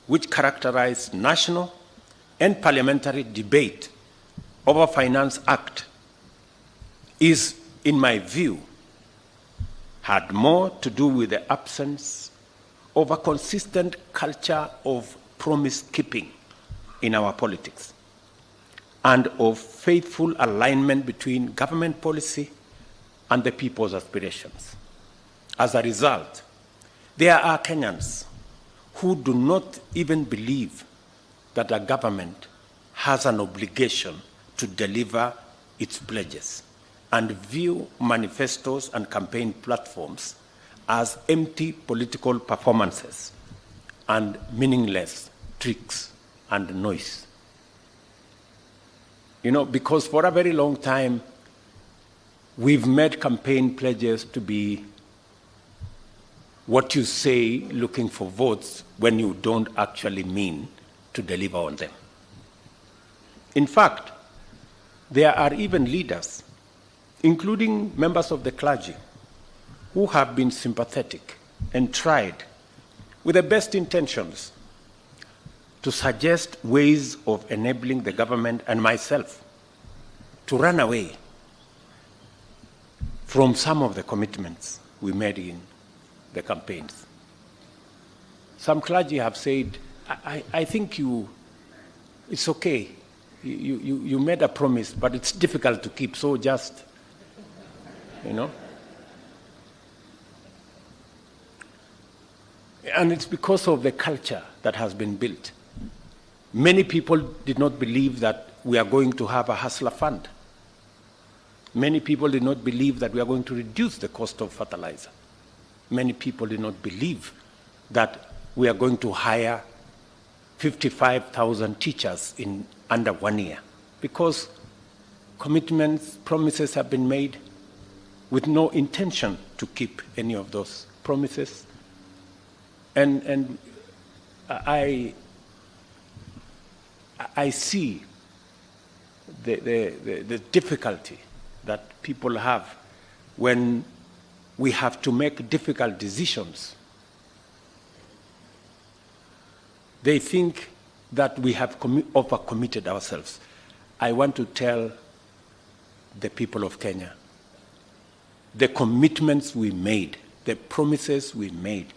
which characterized national and parliamentary debate over Finance Act is, in my view, had more to do with the absence of a consistent culture of promise-keeping in our politics and of faithful alignment between government policy and the people's aspirations. As a result, there are Kenyans who do not even believe that a government has an obligation to deliver its pledges and view manifestos and campaign platforms as empty political performances and meaningless tricks and noise. You know, because for a very long time, we've made campaign pledges to be what you say looking for votes when you don't actually mean to deliver on them. In fact, there are even leaders, including members of the clergy, who have been sympathetic and tried, with the best intentions, to suggest ways of enabling the government and myself to run away from some of the commitments we made in the campaigns. Some clergy have said, I think it's okay. You made a promise, but it's difficult to keep, so just, you know. And it's because of the culture that has been built. Many people did not believe that we are going to have a hustler fund. Many people did not believe that we are going to reduce the cost of fertilizer. Many people did not believe that we are going to hire 55,000 teachers in under 1 year, because commitments, promises have been made with no intention to keep any of those promises. And I see the difficulty that people have when we have to make difficult decisions. They think that we have overcommitted ourselves. I want to tell the people of Kenya, the commitments we made, the promises we made,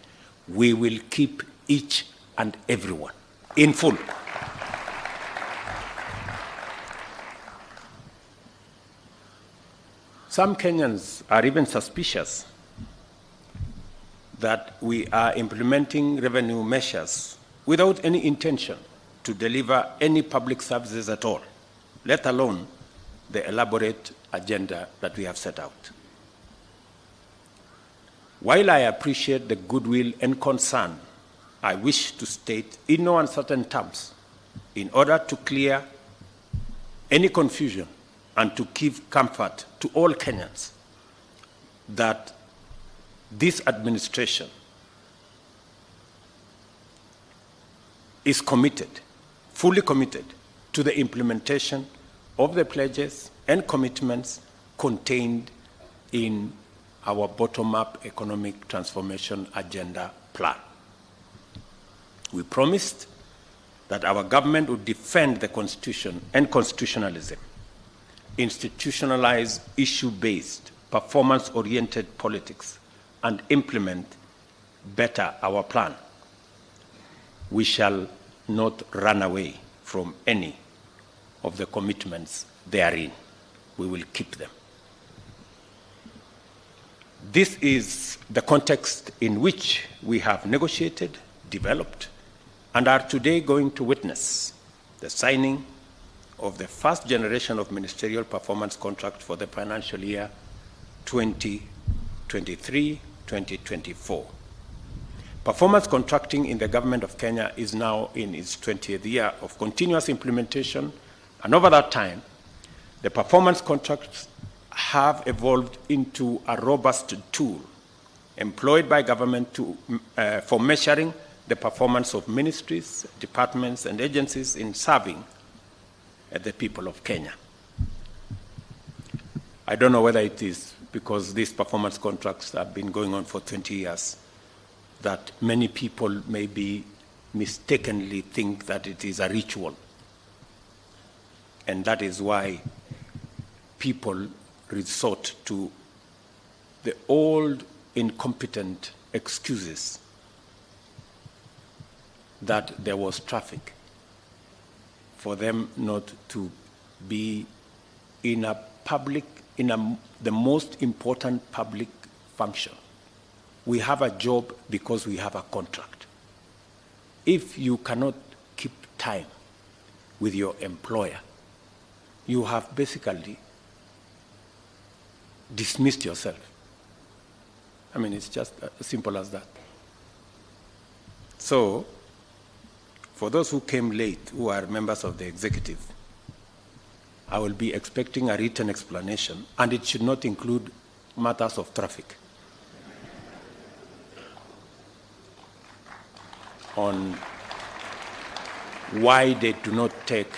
we will keep each and every one in full. Some Kenyans are even suspicious that we are implementing revenue measures without any intention to deliver any public services at all, let alone the elaborate agenda that we have set out. While I appreciate the goodwill and concern, I wish to state in no uncertain terms, in order to clear any confusion and to give comfort to all Kenyans, that this administration is committed, fully committed, to the implementation of the pledges and commitments contained in our bottom-up economic transformation agenda plan. We promised that our government would defend the Constitution and constitutionalism, institutionalize issue-based, performance-oriented politics, and implement better our plan. We shall not run away from any of the commitments therein. We will keep them. This is the context in which we have negotiated, developed, and are today going to witness the signing of the first generation of ministerial performance contract for the financial year 2023-2024. Performance contracting in the government of Kenya is now in its 20th year of continuous implementation, and over that time, the performance contracts have evolved into a robust tool employed by government for measuring the performance of ministries, departments, and agencies in serving the people of Kenya. I don't know whether it is because these performance contracts have been going on for 20 years that many people may be mistakenly think that it is a ritual. And that is why people resort to the old incompetent excuses that there was traffic for them not to be in a public, the most important public function. We have a job because we have a contract. If you cannot keep time with your employer, you have basically dismissed yourself. I mean, it's just as simple as that. So, for those who came late, who are members of the executive, I will be expecting a written explanation, and it should not include matters of traffic, on why they do not take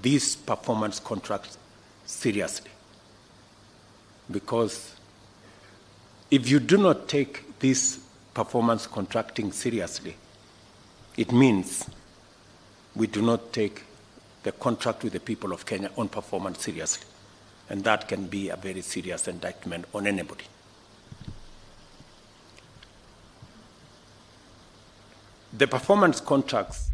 these performance contracts seriously. Because if you do not take this performance contracting seriously, it means we do not take the contract with the people of Kenya on performance seriously. And that can be a very serious indictment on anybody. The performance contracts